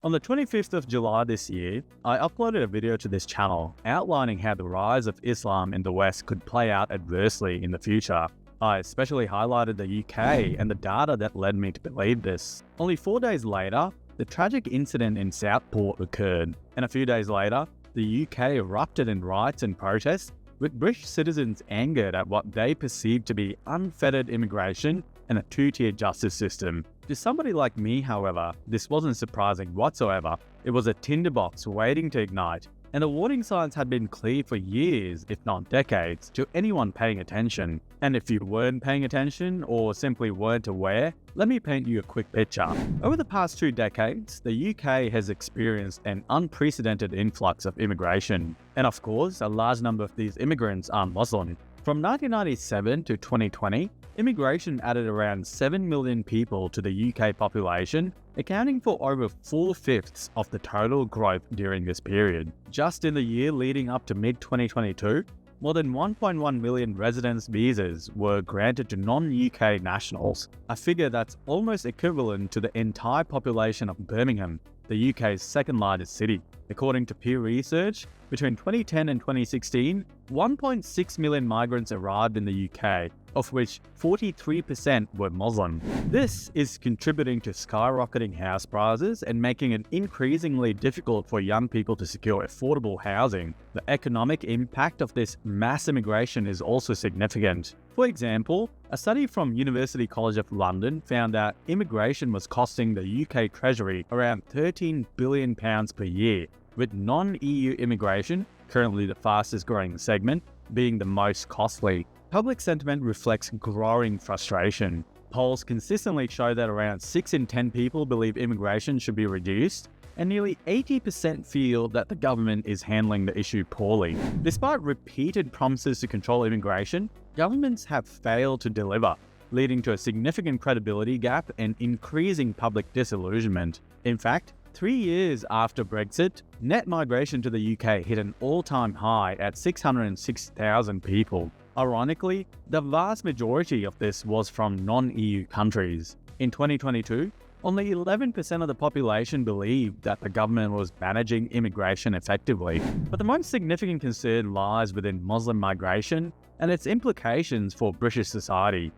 On the 25th of July this year, I uploaded a video to this channel outlining how the rise of Islam in the West could play out adversely in the future. I especially highlighted the UK and the data that led me to believe this. Only 4 days later, the tragic incident in Southport occurred, and a few days later, the UK erupted in riots and protests, with British citizens angered at what they perceived to be unfettered immigration and a two-tier justice system. To somebody like me, however, this wasn't surprising whatsoever. It was a tinderbox waiting to ignite, and the warning signs had been clear for years, if not decades, to anyone paying attention. And if you weren't paying attention or simply weren't aware, let me paint you a quick picture. Over the past 2 decades, the UK has experienced an unprecedented influx of immigration. And of course, a large number of these immigrants are Muslim. From 1997 to 2020, immigration added around 7 million people to the UK population, accounting for over 4/5 of the total growth during this period. Just in the year leading up to mid-2022, more than 1.1 million residence visas were granted to non-UK nationals, a figure that's almost equivalent to the entire population of Birmingham, the UK's second largest city. According to Pew Research, between 2010 and 2016, 1.6 million migrants arrived in the UK, of which 43% were Muslim. This is contributing to skyrocketing house prices and making it increasingly difficult for young people to secure affordable housing. The economic impact of this mass immigration is also significant. For example, a study from University College of London found that immigration was costing the UK Treasury around £13 billion per year, with non-EU immigration, currently the fastest growing segment, being the most costly. Public sentiment reflects growing frustration. Polls consistently show that around 6 in 10 people believe immigration should be reduced, and nearly 80% feel that the government is handling the issue poorly. Despite repeated promises to control immigration, governments have failed to deliver, leading to a significant credibility gap and increasing public disillusionment. In fact, 3 years after Brexit, net migration to the UK hit an all-time high at 606,000 people. Ironically, the vast majority of this was from non-EU countries. In 2022, only 11% of the population believed that the government was managing immigration effectively. But the most significant concern lies within Muslim migration and its implications for British society.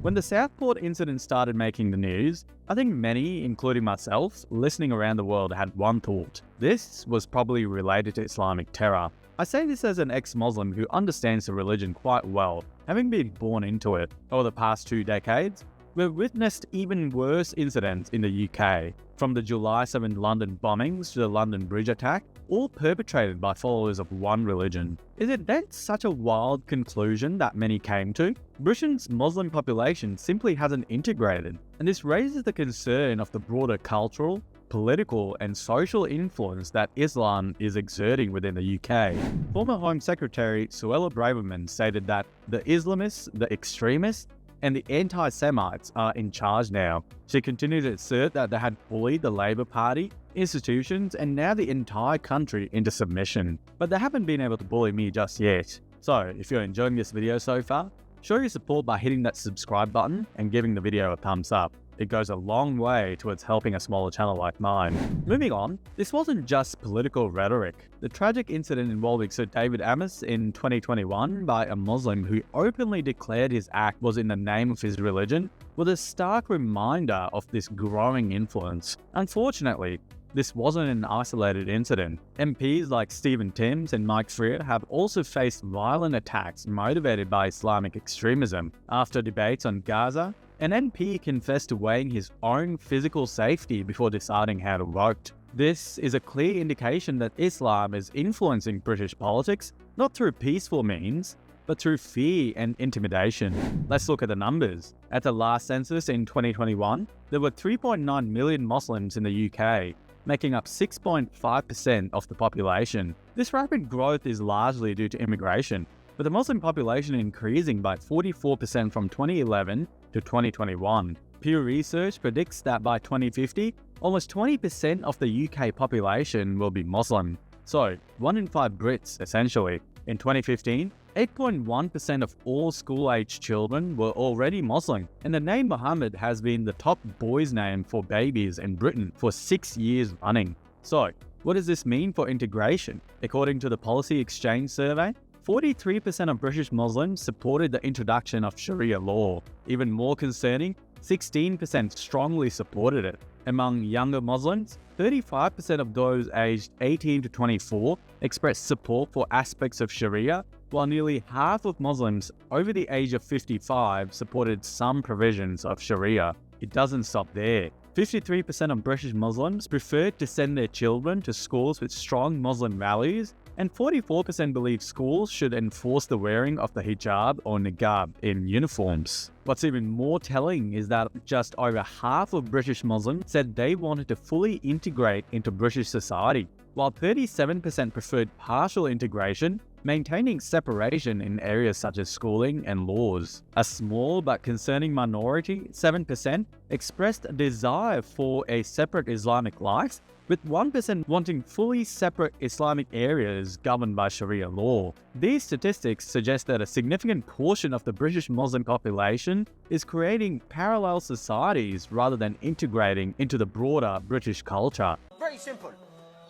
When the Southport incident started making the news, I think many, including myself, listening around the world had one thought. This was probably related to Islamic terror. I say this as an ex-Muslim who understands the religion quite well, having been born into it. Over the past 2 decades, we've witnessed even worse incidents in the UK, from the July 7 London bombings to the London Bridge attack, all perpetrated by followers of one religion. Is it then such a wild conclusion that many came to? Britain's Muslim population simply hasn't integrated, and this raises the concern of the broader cultural, political and social influence that Islam is exerting within the UK. Former Home Secretary Suella Braverman stated that the Islamists, the extremists, and the anti-Semites are in charge now. She continued to assert that they had bullied the Labour Party, institutions, and now the entire country into submission. But they haven't been able to bully me just yet. So, if you're enjoying this video so far, show your support by hitting that subscribe button and giving the video a thumbs up. It goes a long way towards helping a smaller channel like mine. Moving on, this wasn't just political rhetoric. The tragic incident involving Sir David Amess in 2021 by a Muslim who openly declared his act was in the name of his religion was a stark reminder of this growing influence. Unfortunately, this wasn't an isolated incident. MPs like Stephen Timms and Mike Freer have also faced violent attacks motivated by Islamic extremism. After debates on Gaza, an MP confessed to weighing his own physical safety before deciding how to vote. This is a clear indication that Islam is influencing British politics, not through peaceful means, but through fear and intimidation. Let's look at the numbers. At the last census in 2021, there were 3.9 million Muslims in the UK, making up 6.5% of the population. This rapid growth is largely due to immigration, with the Muslim population increasing by 44% from 2011 to 2021. Pew Research predicts that by 2050, almost 20% of the UK population will be Muslim. So, 1 in 5 Brits, essentially. In 2015, 8.1% of all school-aged children were already Muslim, and the name Muhammad has been the top boy's name for babies in Britain for 6 years running. So, what does this mean for integration? According to the Policy Exchange survey, 43% of British Muslims supported the introduction of Sharia law. Even more concerning, 16% strongly supported it. Among younger Muslims, 35% of those aged 18 to 24 expressed support for aspects of Sharia, while nearly half of Muslims over the age of 55 supported some provisions of Sharia. It doesn't stop there. 53% of British Muslims preferred to send their children to schools with strong Muslim values, and 44% believe schools should enforce the wearing of the hijab or niqab in uniforms. What's even more telling is that just over half of British Muslims said they wanted to fully integrate into British society, while 37% preferred partial integration, maintaining separation in areas such as schooling and laws. A small but concerning minority, 7%, expressed a desire for a separate Islamic life, with 1% wanting fully separate Islamic areas governed by Sharia law. These statistics suggest that a significant portion of the British Muslim population is creating parallel societies rather than integrating into the broader British culture. Very simple.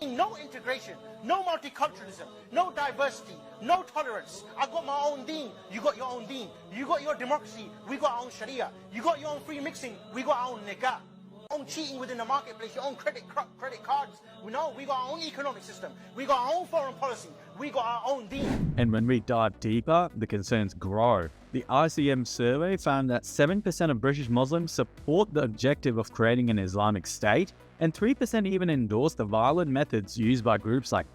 No integration, no multiculturalism, no diversity, no tolerance. I got my own deen, you got your own deen. You got your democracy, we got our own Sharia. You got your own free mixing, we got our own nikah. Own cheating within the marketplace, your own credit cards. We got our own economic system. We got our own foreign policy. We got our own deen. And when we dive deeper, the concerns grow. The ICM survey found that 7% of British Muslims support the objective of creating an Islamic state, and 3% even endorse the violent methods used by groups like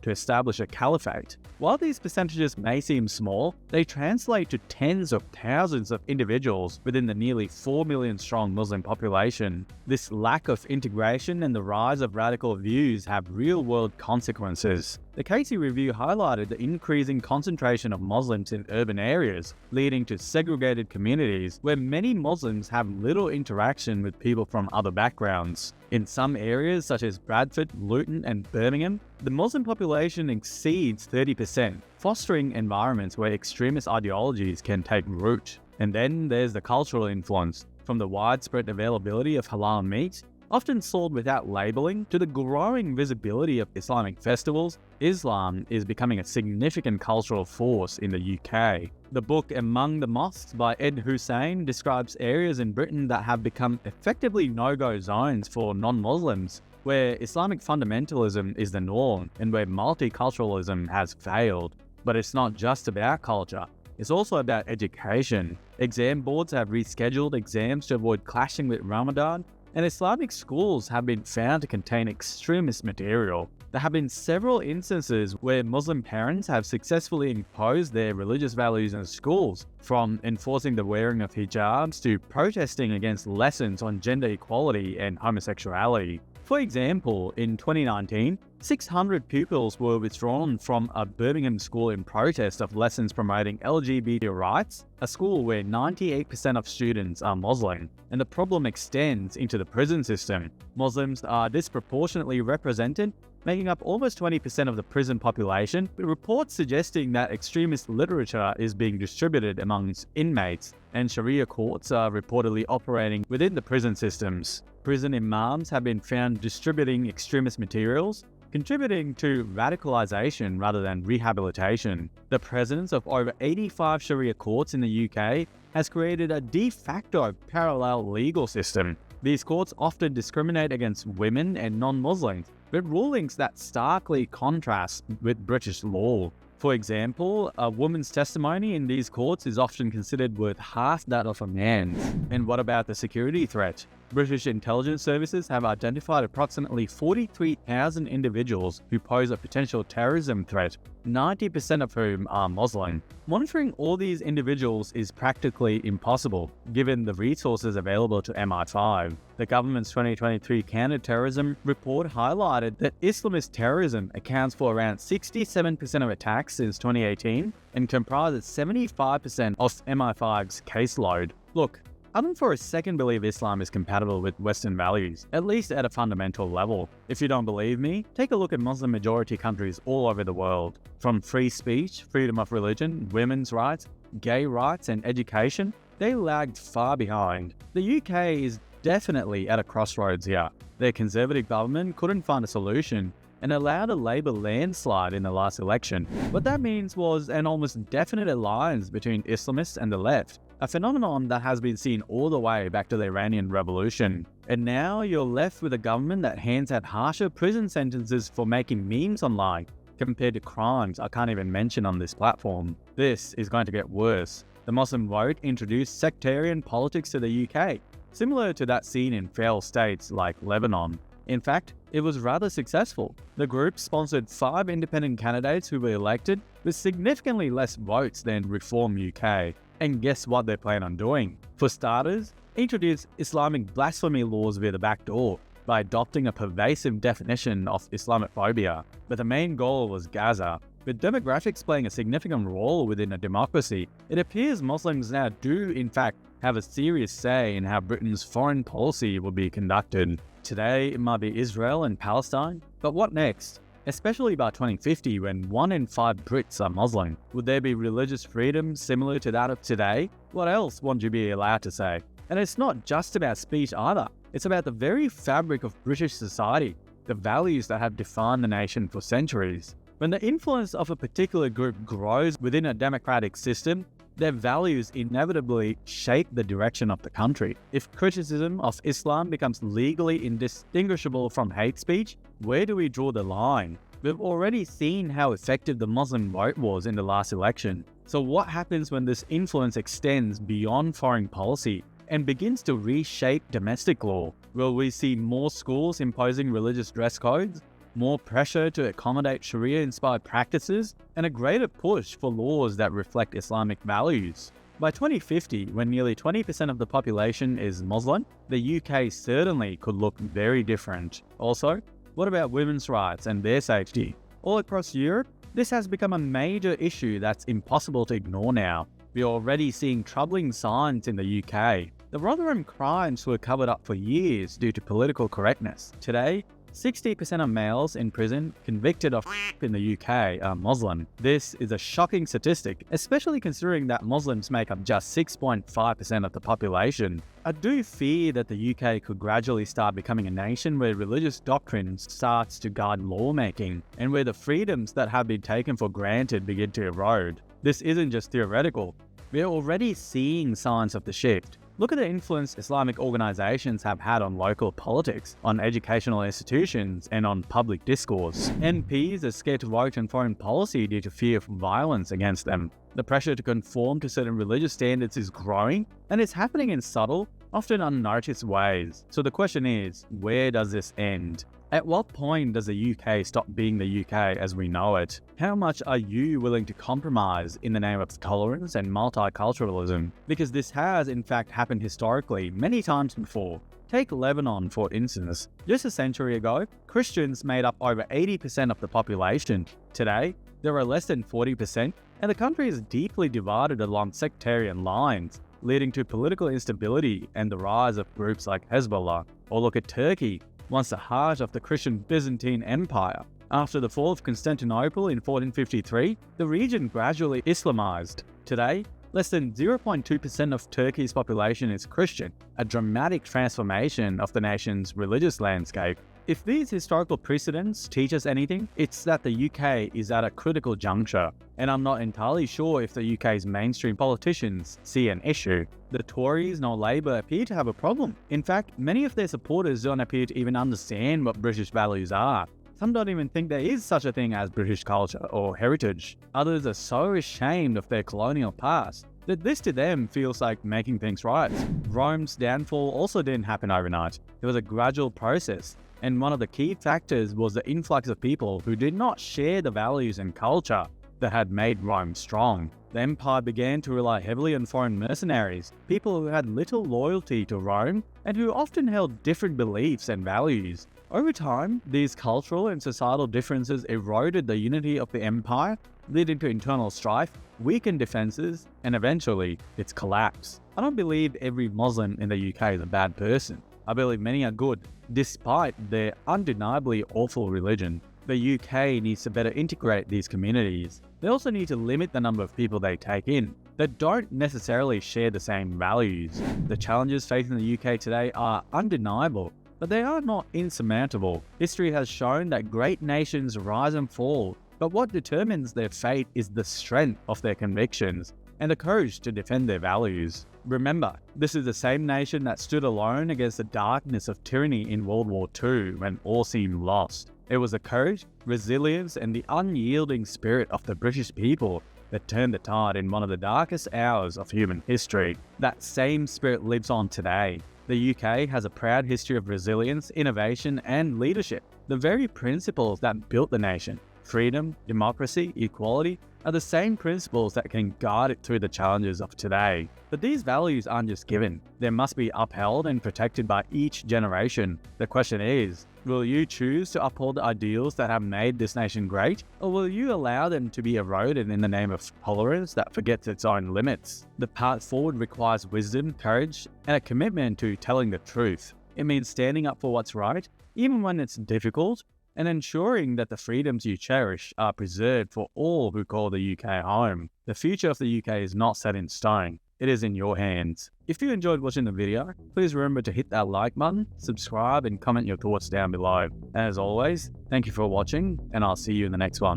to establish a caliphate. While these percentages may seem small, they translate to tens of thousands of individuals within the nearly 4 million strong Muslim population. This lack of integration and the rise of radical views have real-world consequences. The Casey review highlighted the increasing concentration of Muslims in urban areas, leading to segregated communities where many Muslims have little interaction with people from other backgrounds. In some areas such as Bradford, Luton and Birmingham, the Muslim population exceeds 30%, fostering environments where extremist ideologies can take root. And then there's the cultural influence, from the widespread availability of halal meat, often sold without labeling, to the growing visibility of Islamic festivals. Islam is becoming a significant cultural force in the UK. The book Among the Mosques by Ed Hussein describes areas in Britain that have become effectively no-go zones for non-Muslims, where Islamic fundamentalism is the norm and where multiculturalism has failed. But it's not just about culture. It's also about education. Exam boards have rescheduled exams to avoid clashing with Ramadan, and Islamic schools have been found to contain extremist material. There have been several instances where Muslim parents have successfully imposed their religious values in schools, from enforcing the wearing of hijabs to protesting against lessons on gender equality and homosexuality. For example, in 2019, 600 pupils were withdrawn from a Birmingham school in protest of lessons promoting LGBT rights, a school where 98% of students are Muslim. And the problem extends into the prison system. Muslims are disproportionately represented, making up almost 20% of the prison population, with reports suggesting that extremist literature is being distributed amongst inmates, and Sharia courts are reportedly operating within the prison systems. Prison imams have been found distributing extremist materials, contributing to radicalization rather than rehabilitation. The presence of over 85 Sharia courts in the UK has created a de facto parallel legal system. These courts often discriminate against women and non-Muslims, with rulings that starkly contrast with British law. For example, a woman's testimony in these courts is often considered worth half that of a man's. And what about the security threat? British intelligence services have identified approximately 43,000 individuals who pose a potential terrorism threat, 90% of whom are Muslim. Monitoring all these individuals is practically impossible, given the resources available to MI5. The government's 2023 counter-terrorism report highlighted that Islamist terrorism accounts for around 67% of attacks since 2018 and comprises 75% of MI5's caseload. Look, I don't for a second believe Islam is compatible with Western values, at least at a fundamental level. If you don't believe me, take a look at Muslim majority countries all over the world. From free speech, freedom of religion, women's rights, gay rights, and education, they lagged far behind. The UK is definitely at a crossroads here. Their Conservative government couldn't find a solution and allowed a Labour landslide in the last election. What that means was an almost definite alliance between Islamists and the left, a phenomenon that has been seen all the way back to the Iranian Revolution. And now you're left with a government that hands out harsher prison sentences for making memes online, compared to crimes I can't even mention on this platform. This is going to get worse. The Muslim vote introduced sectarian politics to the UK, similar to that seen in failed states like Lebanon. In fact, it was rather successful. The group sponsored 5 independent candidates who were elected with significantly less votes than Reform UK. And guess what they plan on doing? For starters, introduce Islamic blasphemy laws via the back door by adopting a pervasive definition of Islamophobia. But the main goal was Gaza. With demographics playing a significant role within a democracy, it appears Muslims now do in fact have a serious say in how Britain's foreign policy will be conducted. Today, it might be Israel and Palestine, but what next? Especially by 2050 when 1 in 5 Brits are Muslim. Would there be religious freedom similar to that of today? What else won't you be allowed to say? And it's not just about speech either. It's about the very fabric of British society, the values that have defined the nation for centuries. When the influence of a particular group grows within a democratic system, their values inevitably shape the direction of the country. If criticism of Islam becomes legally indistinguishable from hate speech, where do we draw the line? We've already seen how effective the Muslim vote was in the last election. So what happens when this influence extends beyond foreign policy and begins to reshape domestic law? Will we see more schools imposing religious dress codes, more pressure to accommodate Sharia-inspired practices, and a greater push for laws that reflect Islamic values? By 2050, when nearly 20% of the population is Muslim, the UK certainly could look very different. Also, what about women's rights and their safety? All across Europe, this has become a major issue that's impossible to ignore now. We're already seeing troubling signs in the UK. The Rotherham crimes were covered up for years due to political correctness. Today, 60% of males in prison convicted of in the UK are Muslim. This is a shocking statistic, especially considering that Muslims make up just 6.5% of the population. I do fear that the UK could gradually start becoming a nation where religious doctrine starts to guide lawmaking, and where the freedoms that have been taken for granted begin to erode. This isn't just theoretical. We're already seeing signs of the shift. Look at the influence Islamic organizations have had on local politics, on educational institutions, and on public discourse. MPs are scared to vote on foreign policy due to fear of violence against them. The pressure to conform to certain religious standards is growing, and it's happening in subtle, often unnoticed ways. So the question is, where does this end? At what point does the UK stop being the UK as we know it? How much are you willing to compromise in the name of tolerance and multiculturalism? Because this has in fact happened historically many times before. Take Lebanon for instance. Just a century ago, Christians made up over 80% of the population. Today, there are less than 40%, and the country is deeply divided along sectarian lines, leading to political instability and the rise of groups like Hezbollah. Or look at Turkey, once the heart of the Christian Byzantine Empire. After the fall of Constantinople in 1453, the region gradually Islamized. Today, less than 0.2% of Turkey's population is Christian, a dramatic transformation of the nation's religious landscape. If these historical precedents teach us anything, it's that the UK is at a critical juncture, and I'm not entirely sure if the UK's mainstream politicians see an issue. The Tories nor Labour appear to have a problem. In fact, many of their supporters don't appear to even understand what British values are. Some don't even think there is such a thing as British culture or heritage. Others are so ashamed of their colonial past that this to them feels like making things right. Rome's downfall also didn't happen overnight. It was a gradual process. And one of the key factors was the influx of people who did not share the values and culture that had made Rome strong. The empire began to rely heavily on foreign mercenaries, people who had little loyalty to Rome and who often held different beliefs and values. Over time, these cultural and societal differences eroded the unity of the empire leading to internal strife, weakened defenses, and eventually its collapse. I don't believe every Muslim in the UK is a bad person. I believe many are good, despite their undeniably awful religion. The UK needs to better integrate these communities. They also need to limit the number of people they take in that don't necessarily share the same values. The challenges facing the UK today are undeniable, but they are not insurmountable. History has shown that great nations rise and fall, but what determines their fate is the strength of their convictions and the courage to defend their values. Remember, this is the same nation that stood alone against the darkness of tyranny in World War II when all seemed lost. It was the courage, resilience, and the unyielding spirit of the British people that turned the tide in one of the darkest hours of human history. That same spirit lives on today. The UK has a proud history of resilience, innovation, and leadership. The very principles that built the nation, freedom, democracy, equality, are the same principles that can guide it through the challenges of today. But these values aren't just given. They must be upheld and protected by each generation. The question is, will you choose to uphold the ideals that have made this nation great, or will you allow them to be eroded in the name of tolerance that forgets its own limits? The path forward requires wisdom, courage, and a commitment to telling the truth. It means standing up for what's right, even when it's difficult, and ensuring that the freedoms you cherish are preserved for all who call the UK home. The future of the UK is not set in stone. It is in your hands. If you enjoyed watching the video, please remember to hit that like button, subscribe, and comment your thoughts down below. And as always, thank you for watching, and I'll see you in the next one.